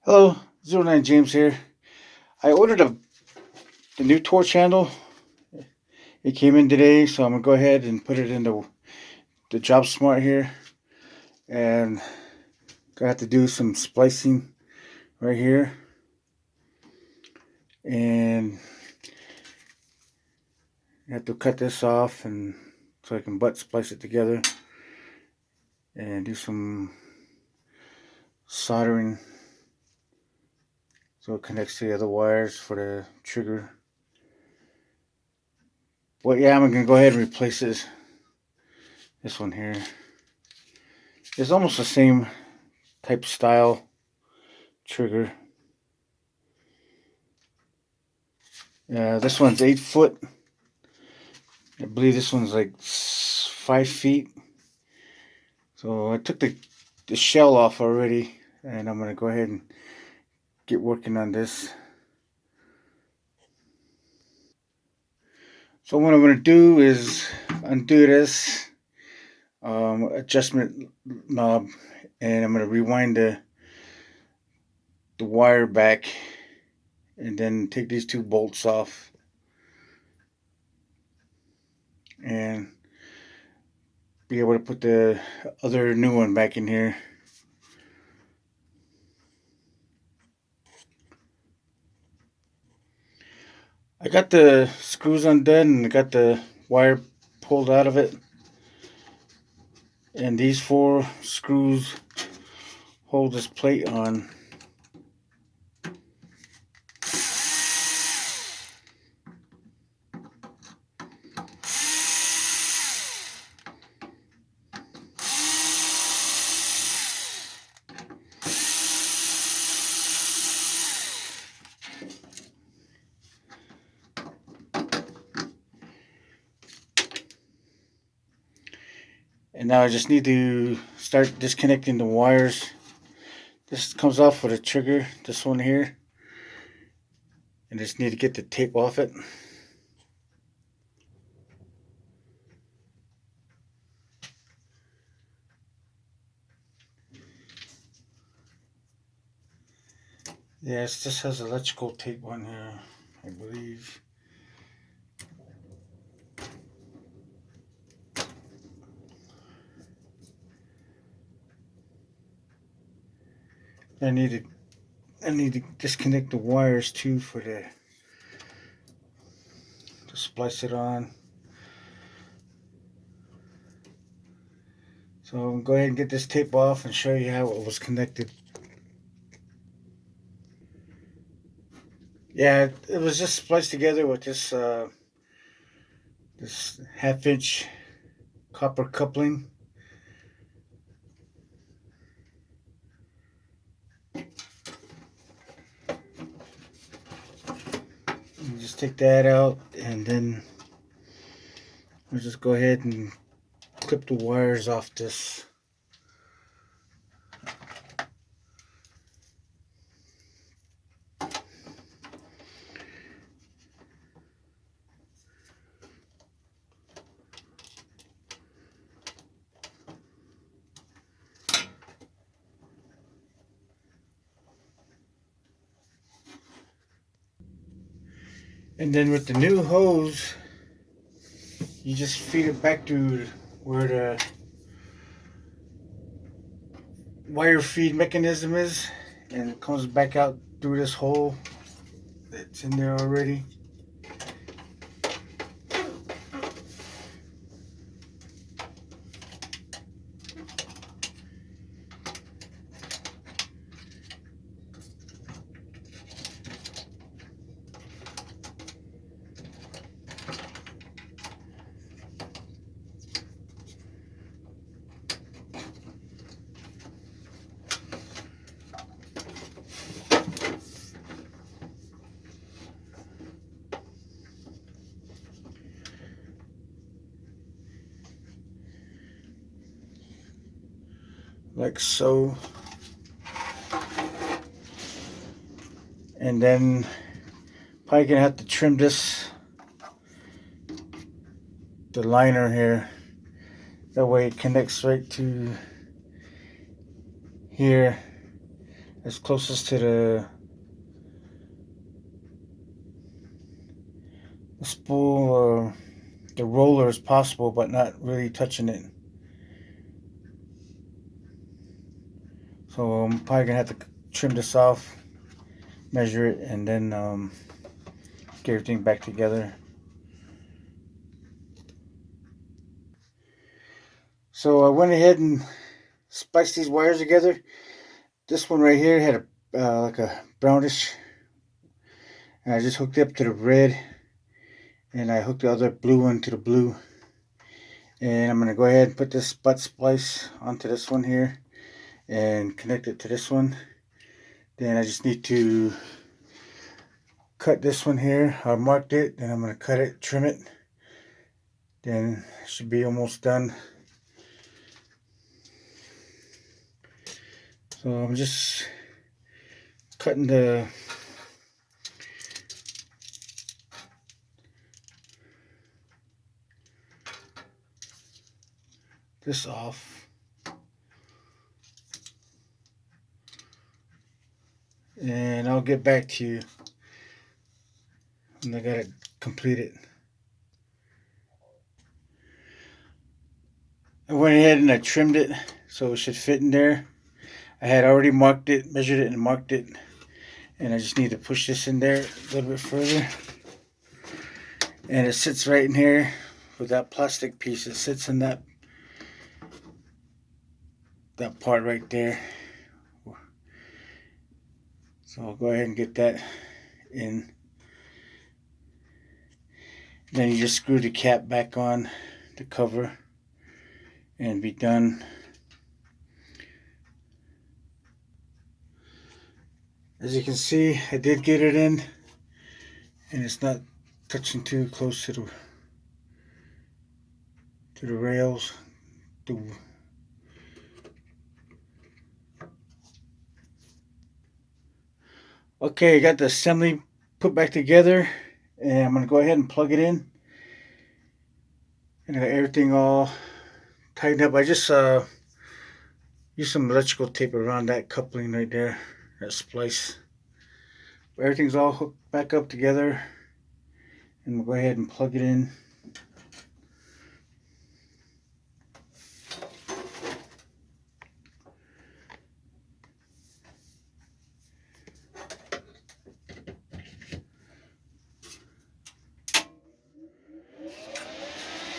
Hello, 09 James here. I ordered the new torch handle. It came in today, so I'm gonna go ahead and put it in the JobSmart here, and gonna have to do some splicing right here, and I have to cut this off and so I can butt splice it together and do some soldering so it connects to the other wires for the trigger. Well, yeah, I'm gonna go ahead and replace this one here. It's almost the same type style trigger. This one's 8 foot. I believe this one's like 5 feet. So I took the shell off already, and I'm gonna go ahead and get working on this. So what I'm gonna do is undo this adjustment knob, and I'm gonna rewind the wire back, and then take these two bolts off, and be able to put the other new one back in here. I got the screws undone and I got the wire pulled out of it, and these 4 screws hold this plate on. And now I just need to start disconnecting the wires. This comes off with a trigger, this one here. And just need to get the tape off it. Yes, this has electrical tape on here, I believe. I need to disconnect the wires too for to splice it on. So I'm gonna go ahead and get this tape off and show you how it was connected. Yeah, it was just spliced together with this 1/2 inch copper coupling. You just take that out, and then I'll just go ahead and clip the wires off this. And then with the new hose, you just feed it back to where the wire feed mechanism is, and it comes back out through this hole that's in there already. Like so. And then probably gonna have to trim the liner here. That way it connects right to here. as closest to the spool or the roller as possible, but not really touching it. So I'm probably gonna have to trim this off, measure it, and then get everything back together. So I went ahead and spliced these wires together. This one right here had a like a brownish, and I just hooked it up to the red, and I hooked the other blue one to the blue. And I'm gonna go ahead and put this butt splice onto this one here and connect it to this one. Then I just need to cut this one here. I marked it, then I'm gonna cut it, trim it. Then it should be almost done. So I'm just cutting this off, and I'll get back to you when I got it completed. I went ahead and I trimmed it so it should fit in there. I had already marked it, measured it and marked it, and I just need to push this in there a little bit further. And it sits right in here with that plastic piece. It sits in that part right there. So I'll go ahead and get that in. Then you just screw the cap back on the cover and be done. As you can see, I did get it in, and it's not touching too close to the rails. Okay, I got the assembly put back together, and I'm gonna go ahead and plug it in. And I got everything all tightened up. I just used some electrical tape around that coupling right there, that splice. Everything's all hooked back up together, and we'll go ahead and plug it in.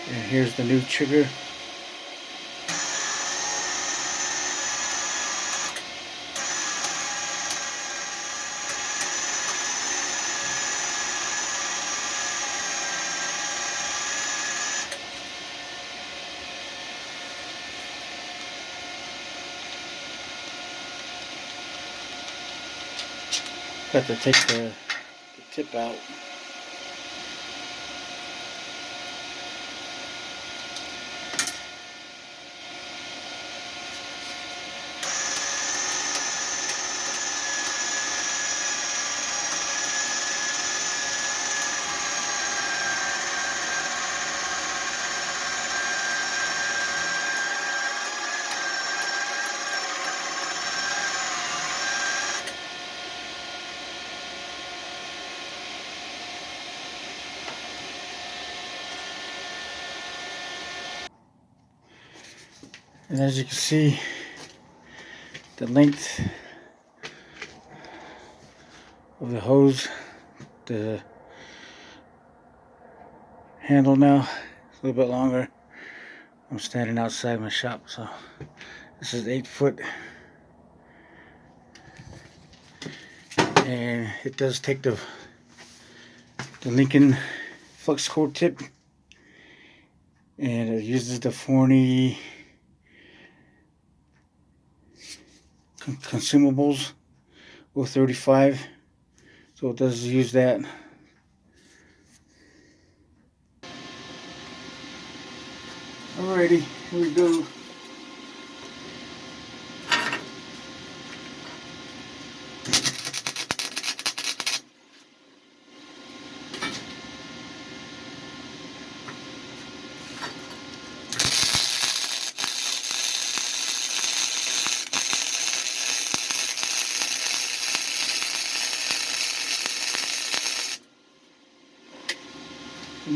And here's the new trigger. Got to take the tip out. And as you can see, the length of the hose, the handle now is a little bit longer. I'm standing outside my shop, so this is 8 foot, and it does take the Lincoln flux core tip, and it uses the Forney consumables 035, so it does use that. Alrighty, here we go.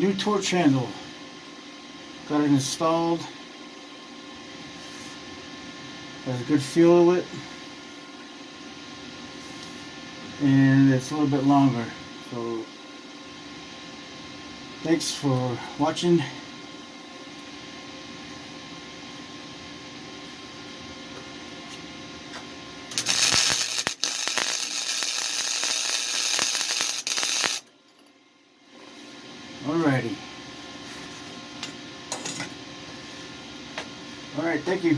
new torch handle. Got it installed. Has a good feel to it. And it's a little bit longer. So thanks for watching. Alrighty. Alright, thank you.